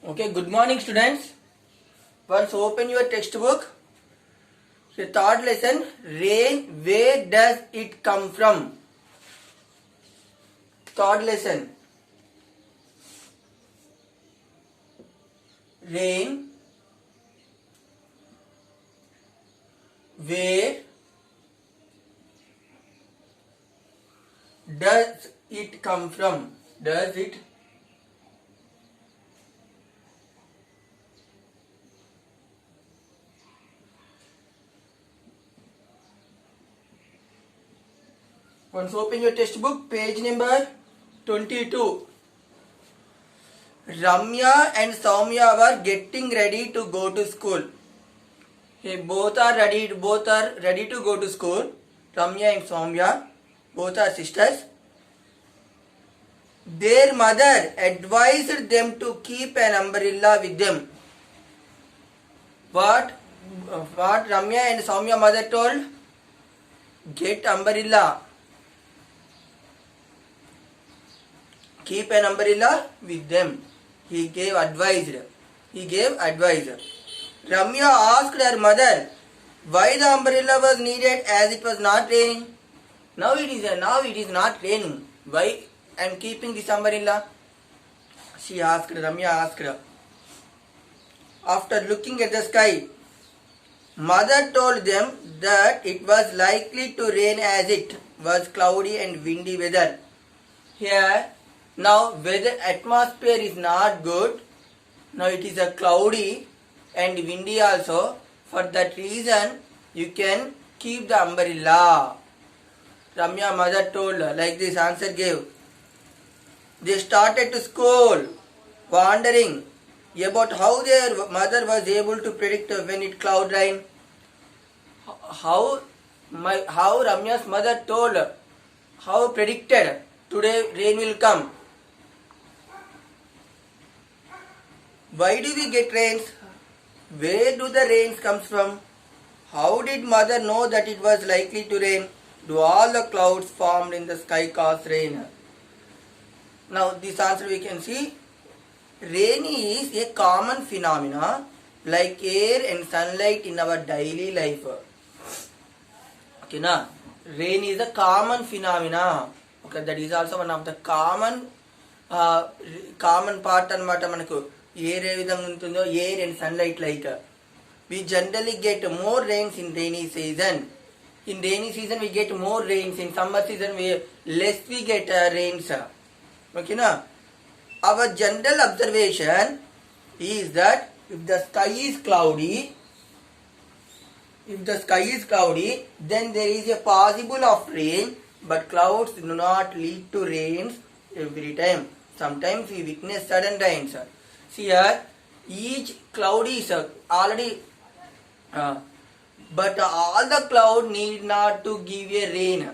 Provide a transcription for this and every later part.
Okay, good morning students. Once open your textbook. The third lesson, rain, where does it come from? Third lesson, rain, where does it come from? Does it Once open your textbook, page number 22. Ramya and Soumya were getting ready to go to school. Okay, both are ready to go to school. Ramya and Soumya, both are sisters. Their mother advised them to keep an umbrella with them. What Ramya and Soumya mother told? Get umbrella. Keep an umbrella with them. He gave advice. Ramya asked her mother why the umbrella was needed as it was not raining. Now it is not raining. Why I am keeping this umbrella? Ramya asked her. After looking at the sky, mother told them that it was likely to rain as it was cloudy and windy weather. Here, now weather atmosphere is not good. Now it is a cloudy and windy also. For that reason, you can keep the umbrella. Ramya mother told her, like this answer gave. They started to school, wondering about how their mother was able to predict when it cloud rain. How Ramya's mother told, how predicted today rain will come. Why do we get rains? Where do the rains comes from? How did mother know that it was likely to rain? Do all the clouds formed in the sky cause rain? Now this answer we can see. Rain is a common phenomena like air and sunlight in our daily life. Okay, na? Rain is a common phenomena. Okay, that is also one of the common part anamata manaku. Air and sunlight like. We generally get more rains in rainy season. In rainy season we get more rains. In summer season we get rains. Okay, na? Our general observation is that if the sky is cloudy, then there is a possible of rain, but clouds do not lead to rains every time. Sometimes we witness sudden rains. See here, each cloud is already, but all the cloud need not to give a rain.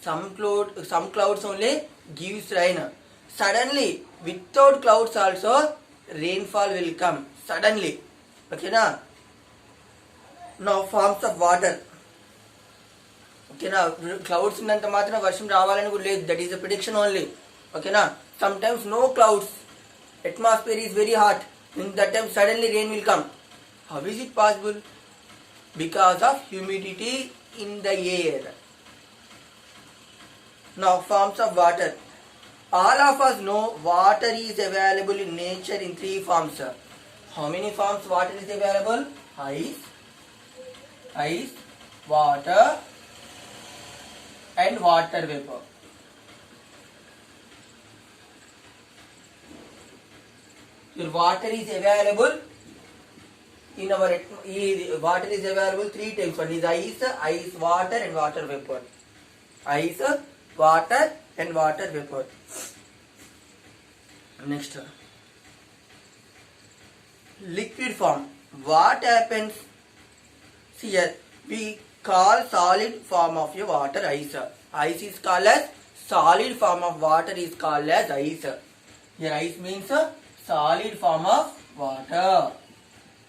Some clouds only gives rain. Suddenly, without clouds also, rainfall will come. Suddenly. Okay, na? Now, forms of water. Okay, na? Clouds ఉన్నంత మాత్రం వర్షం రావాలని కూడా లేదు. That is a prediction only. Okay, na? Sometimes no clouds. Atmosphere is very hot. In that time, suddenly rain will come. How is it possible? Because of humidity in the air. Now, forms of water. All of us know water is available in nature in three forms. How many forms water is available? Ice, water and water vapor. Your water is available in our water is available three types. One is ice, water and water vapor. Ice, water and water vapor. Next, liquid form. What happens? See here, we call solid form of your water ice. Ice is called as solid form of water is called as ice. Here ice means solid form of water.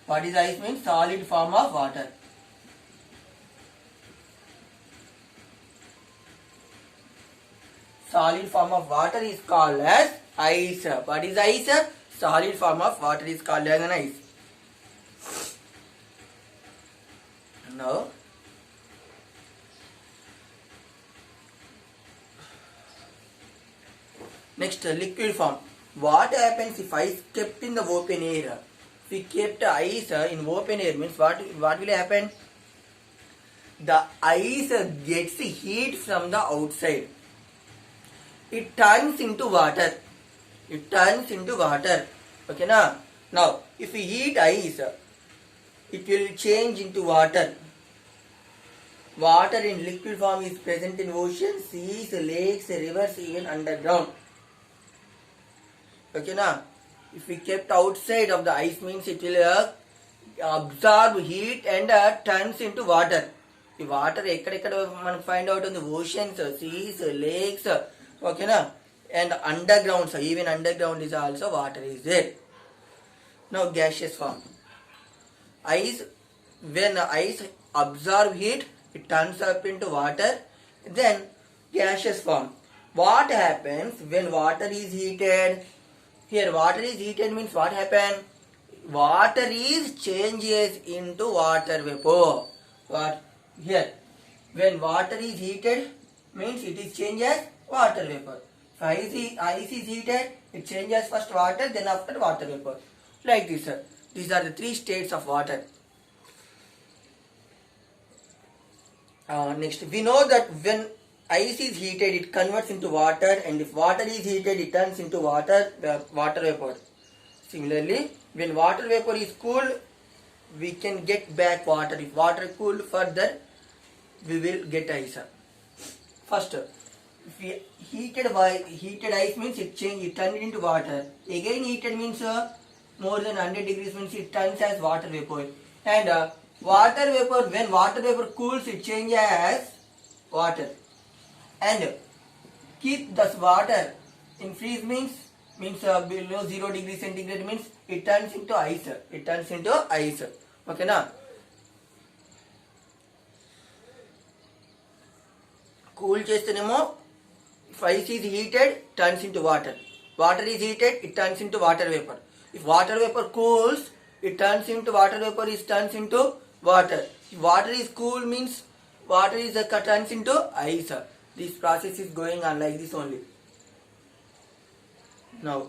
What is ice means? Solid form of water. Solid form of water is called as ice. What is ice? solid form of water is called as an ice. Now, next, liquid form. What happens if ice kept in the open air? If we kept ice in open air, means what will happen? The ice gets heat from the outside. It turns into water. It turns into water. Okay, now if we heat ice, it will change into water. Water in liquid form is present in oceans, seas, lakes, rivers, even underground. Okay, if we kept outside of the ice, means it will absorb heat and turns into water. The water ఎక్కడెక్కడ మనం find out in the oceans, seas, lakes, okay, and underground. So even underground is also water is there. Now gaseous form. Ice, when ice absorb heat, it turns up into water. Then gaseous form. What happens when water is heated? Here water is heated means what happens? Water is changes into water vapor. What? Here, when water is heated, means it is changed as water vapor. If ice is heated, it changes first water, then after water vapor. Like this, sir. These are the three states of water. Next, we know that when ice is heated, it converts into water, and if water is heated, it turns into water vapor. Similarly, when water vapor is cooled, we can get back water. If water cooled further, we will get ice. First, if we heated ice means it turned into water. Again heated means more than 100 degrees means it turns as water vapor. And water vapor, when water vapor cools, it changes as water. And keep this water in freeze means below 0 degree centigrade means it turns into ice. It turns into ice. Okay, now cool చేస్తేనేమో, if ice is heated, turns into water. Water is heated, it turns into water vapor. If water vapor cools, it turns into water vapor, it turns into water. If water is cool means water is turns into ice. This process is going on like this only. Now,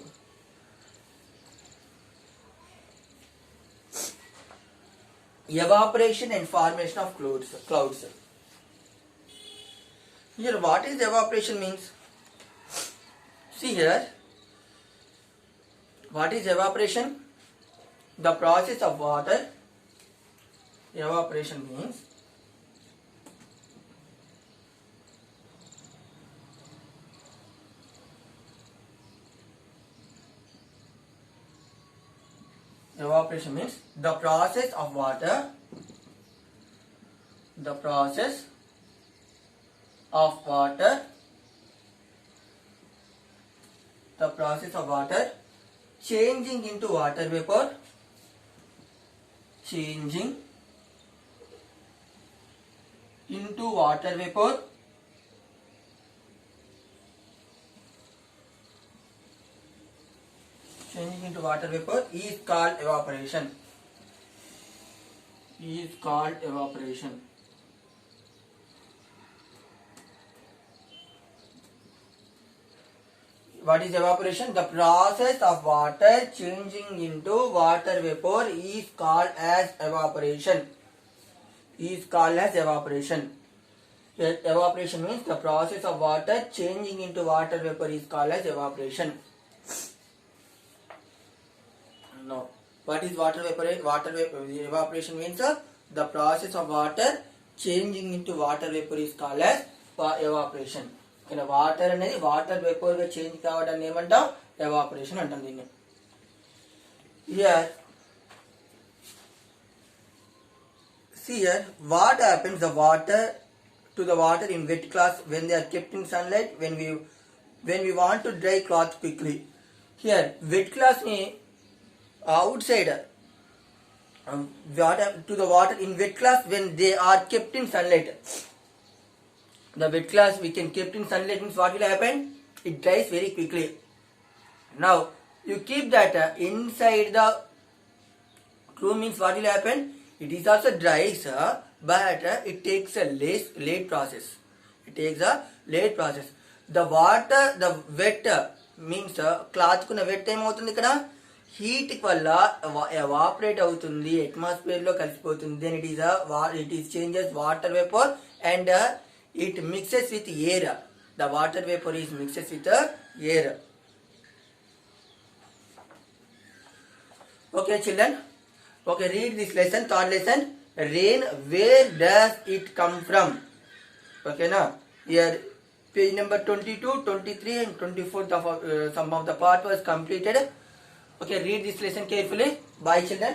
evaporation and formation of clouds. Here, what is evaporation means? See here, what is evaporation? The process of water. Evaporation means the process of water. The process of water. The process of water changing into water vapor. Changing into water vapor. Changing into water vapor is called evaporation. Is called evaporation. What is evaporation? The process of water changing into water vapor is called as evaporation. Is called as evaporation. Evaporation means the process of water changing into water vapor is called as evaporation. Now, what is water vapor? Evaporation means the process of water changing into water vapor is called as evaporation. In water అనేది water vapour గా change కావడాన్ని ఏమంటాం? Evaporation అంటాం దీన్ని. Here, see here, what happens the water to the water in wet cloths when they are kept in sunlight, when we want to dry cloth quickly. Here, wet cloths ni outside water to the water in wet cloths when they are kept in sunlight. The wet cloths we can kept in sunlight means what will happen? It dries very quickly. Now, you keep that inside the room means what will happen? It is also dry, sir, but it takes a late process. It takes a late process. The water, the wet means cloth kuna wet ఏమవుతుంది ఇక్కడ heat వల్ల evaporate అవుతుంది, atmosphere లో కలిసిపోతుంది. Then it is changes water vapour and it mixes with air. The water vapour is mixes with air. Okay children, okay, read this lesson, third lesson. Rain, where does it come from? Okay, now here page number 22, 23 and 24 some of the part was completed. Okay, read this lesson carefully. Bye children.